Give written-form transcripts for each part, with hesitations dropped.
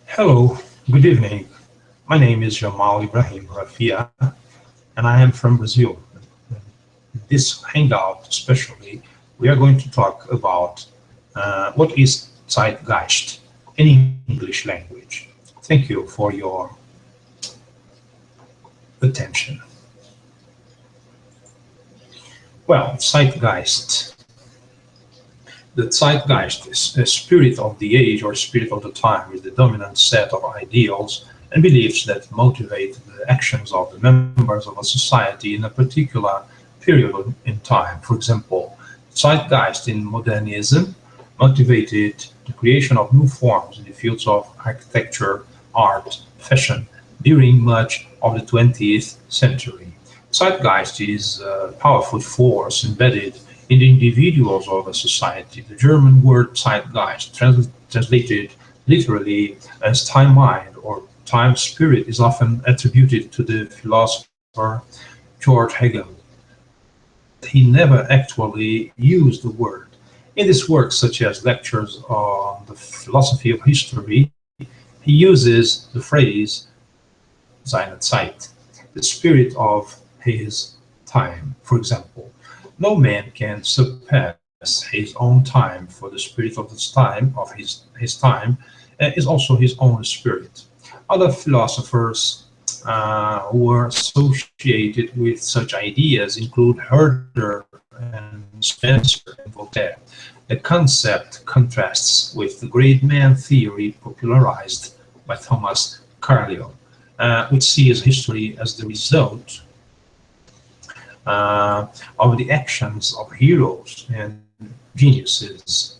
Hello, good evening. My name is Jamal Ibrahim Rafia, and I am from Brazil. In this hangout, especially, we are going to talk about what is Zeitgeist in English language. Thank you for your attention. Well, Zeitgeist. The Zeitgeist is a spirit of the age or spirit of the time, is the dominant set of ideals and beliefs that motivate the actions of the members of a society in a particular period in time. For example, Zeitgeist in modernism motivated the creation of new forms in the fields of architecture, art, fashion during much of the 20th century. Zeitgeist is a powerful force embedded in the individuals of a society. The German word Zeitgeist, translated literally as time mind or time spirit, is often attributed to the philosopher George Hegel. He never actually used the word. In his works, such as lectures on the philosophy of history, he uses the phrase seine Zeit, the spirit of his time. For example, no man can surpass his own time, for the spirit of his time is also his own spirit. Other philosophers who were associated with such ideas include Herder and Spencer and Voltaire. The concept contrasts with the great man theory popularized by Thomas Carlyle, which sees history as the result of the actions of heroes and geniuses.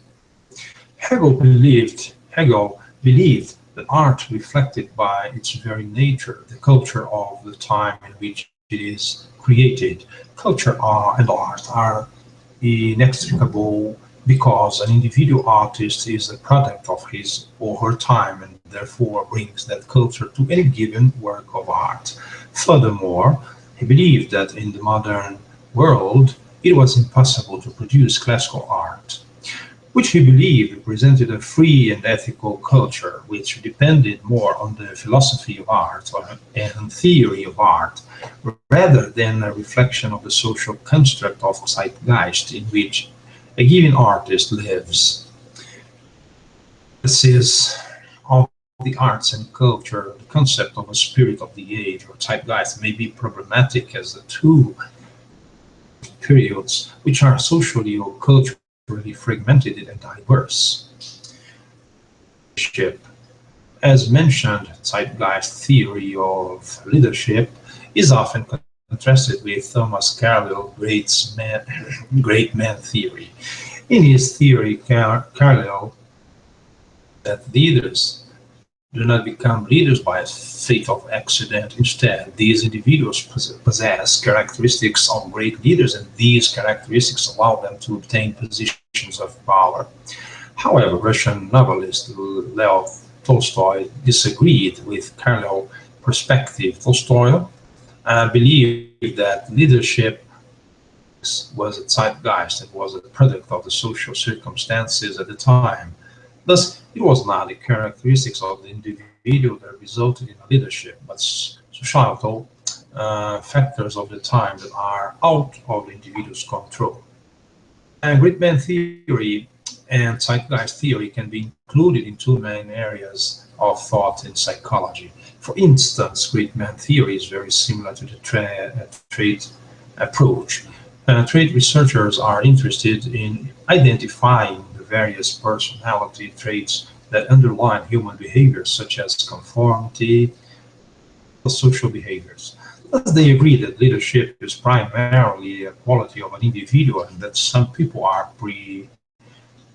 Hegel believed that art reflected by its very nature the culture of the time in which it is created. Culture and art are inextricable because an individual artist is a product of his or her time and therefore brings that culture to any given work of art. Furthermore, he believed that in the modern world it was impossible to produce classical art, which he believed represented a free and ethical culture which depended more on the philosophy of art and theory of art rather than a reflection of the social construct of zeitgeist in which a given artist lives. This is of the arts and culture, the concept of a spirit of the age or zeitgeist may be problematic as the two periods which are socially or culturally fragmented and diverse. Leadership. As mentioned, zeitgeist theory of leadership is often contrasted with Thomas Carlyle's great man theory. In his theory, Carlyle that leaders do not become leaders by a fate of accident. Instead, these individuals possess characteristics of great leaders, and these characteristics allow them to obtain positions of power. However, Russian novelist Lev Tolstoy disagreed with Carlyle's perspective. Tolstoy believed that leadership was a zeitgeist and was a product of the social circumstances at the time. Thus, it was not the characteristics of the individual that resulted in leadership, but societal factors of the time that are out of the individual's control. And great man theory and zeitgeist theory can be included in two main areas of thought in psychology. For instance, great man theory is very similar to the trait approach. Trait researchers are interested in identifying the various personality traits that underlie human behaviors, such as conformity, social behaviors. Thus, they agree that leadership is primarily a quality of an individual and that some people are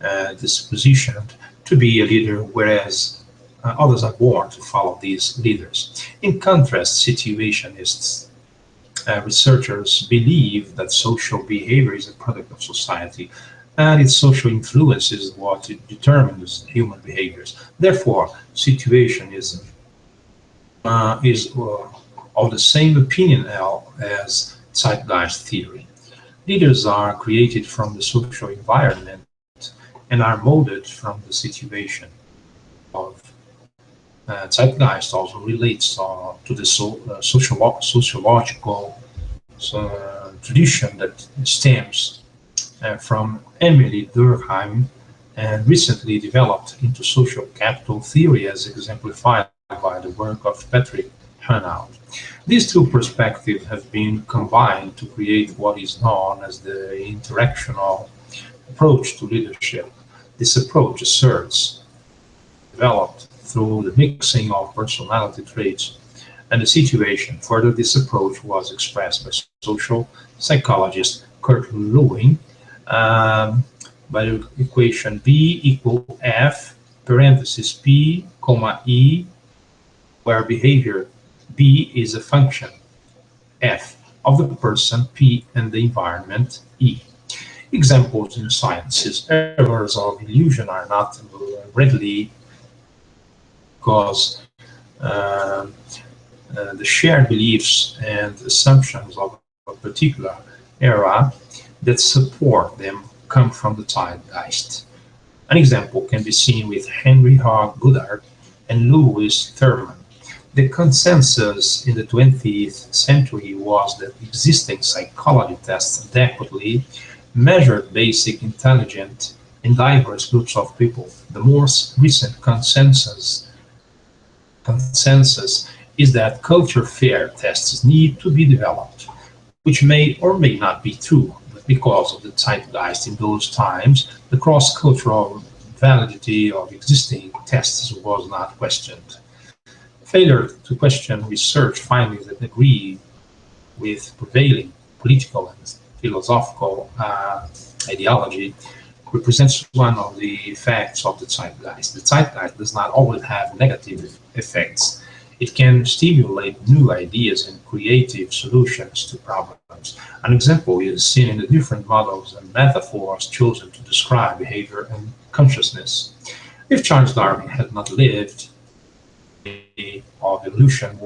predispositioned to be a leader, whereas others are born to follow these leaders. In contrast, situationists researchers believe that social behavior is a product of society and its social influence is what determines human behaviors. Therefore, situationism is of the same opinion as zeitgeist theory. Leaders are created from the social environment and are molded from the situation of Zeitgeist also relates to the sociological tradition that stems from Emily Durkheim and recently developed into social capital theory as exemplified by the work of Patrick Hanaud. These two perspectives have been combined to create what is known as the interactional approach to leadership. This approach asserts developed through the mixing of personality traits and the situation. Further, this approach was expressed by social psychologist Kurt Lewin um, by the equation B equal F parenthesis P comma E, where behavior B is a function F of the person P and the environment E. Examples in sciences: errors of illusion are not readily because uh, the shared beliefs and assumptions of a particular era that support them come from the zeitgeist. An example can be seen with Henry Hogg Goddard and Louis Thurman. The consensus in the 20th century was that existing psychology tests adequately measured basic intelligence in diverse groups of people. The more recent consensus is that culture fair tests need to be developed, which may or may not be true, but because of the zeitgeist in those times, the cross-cultural validity of existing tests was not questioned. Failure to question research findings that agree with prevailing political and philosophical ideology represents one of the effects of the zeitgeist. The zeitgeist does not always have negative effects. It can stimulate new ideas and creative solutions to problems. An example is seen in the different models and metaphors chosen to describe behavior and consciousness. If Charles Darwin had not lived, of evolution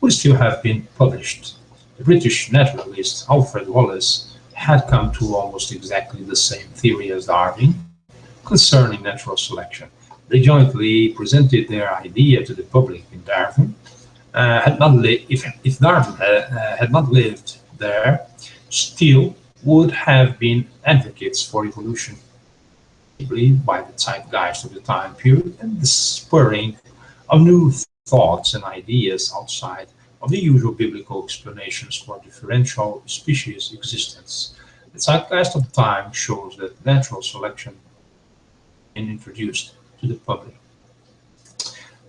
would still have been published. The British naturalist Alfred Wallace had come to almost exactly the same theory as Darwin concerning natural selection. They jointly presented their idea to the public in Darwin. If Darwin had not lived there, still would have been advocates for evolution by the zeitgeist of the time period and the spurring of new thoughts and ideas outside of the usual biblical explanations for differential species existence. The zeitgeist of the time shows that natural selection been introduced to the public.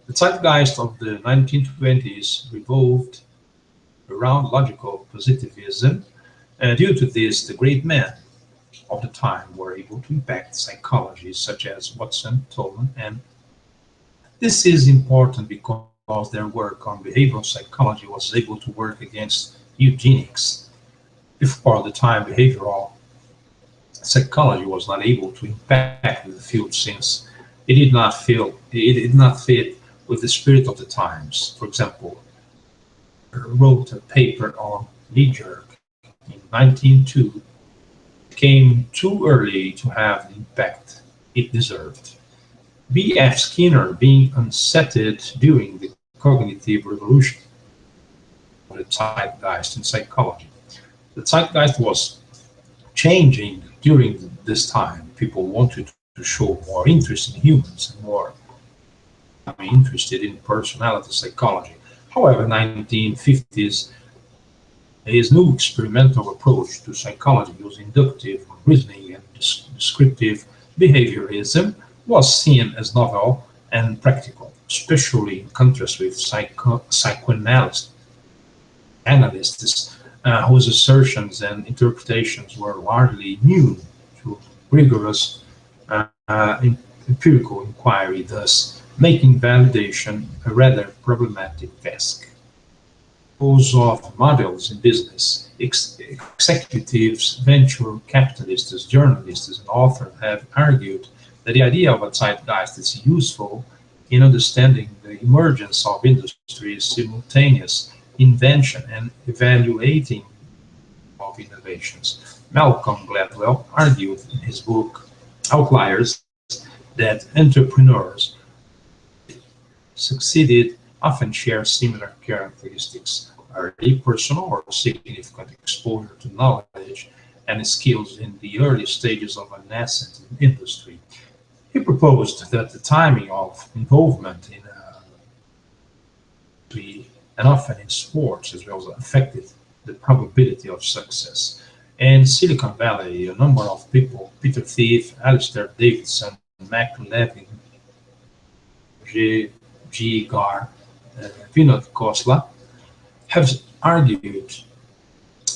The zeitgeist of the 1920s revolved around logical positivism. Due to this, the great men of the time were able to impact psychology, such as Watson, Tolman, and this is important because their work on behavioral psychology was able to work against eugenics. Before the time, behavioral psychology was not able to impact the field since it did not fit with the spirit of the times. For example, wrote a paper on knee-jerk in 1902 came too early to have the impact it deserved. B. F. Skinner being unsettled during the cognitive revolution of the zeitgeist in psychology. The zeitgeist was changing during this time. People wanted to show more interest in humans and more interested in personality psychology. However, 1950s, his new experimental approach to psychology using inductive reasoning and descriptive behaviorism was seen as novel and practical, especially in contrast with psychoanalysts whose assertions and interpretations were largely immune to rigorous empirical inquiry, thus making validation a rather problematic task. Those of models in business, executives, venture capitalists, journalists, and authors have argued that the idea of a zeitgeist is useful in understanding the emergence of industries, simultaneous invention, and evaluating of innovations. Malcolm Gladwell argued in his book Outliers that entrepreneurs succeeded often share similar characteristics: early personal or significant exposure to knowledge and skills in the early stages of a nascent industry. He proposed that the timing of involvement in industry and often in sports as well affected the probability of success. In Silicon Valley, a number of people, Peter Thiel, Alistair Davidson, Mac Levin, G. Gar, Vinod Khosla, have argued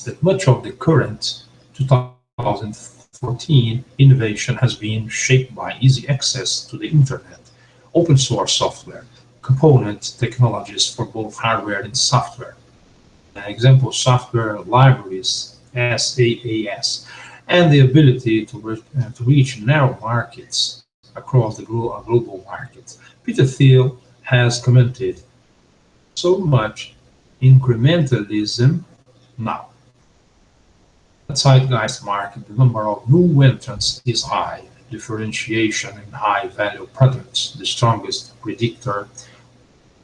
that much of the current 2014 innovation has been shaped by easy access to the internet, open source software, component technologies for both hardware and software. Example software libraries, SaaS, and the ability to reach narrow markets across the global market. Peter Thiel has commented, so much incrementalism now. The Zeitgeist market, the number of new entrants is high. Differentiation in high-value products, the strongest predictor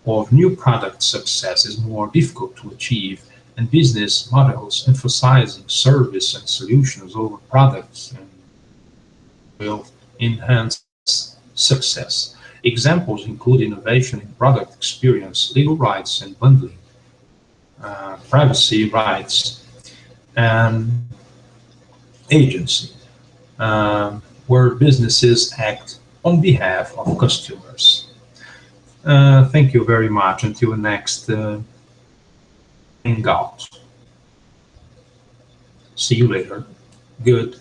of new product success, is more difficult to achieve, and business models emphasizing service and solutions over products and will enhance success. Examples include innovation in product experience, legal rights and bundling, privacy rights, and agency, where businesses act on behalf of customers. Thank you very much. Until next hangout. See you later. Good.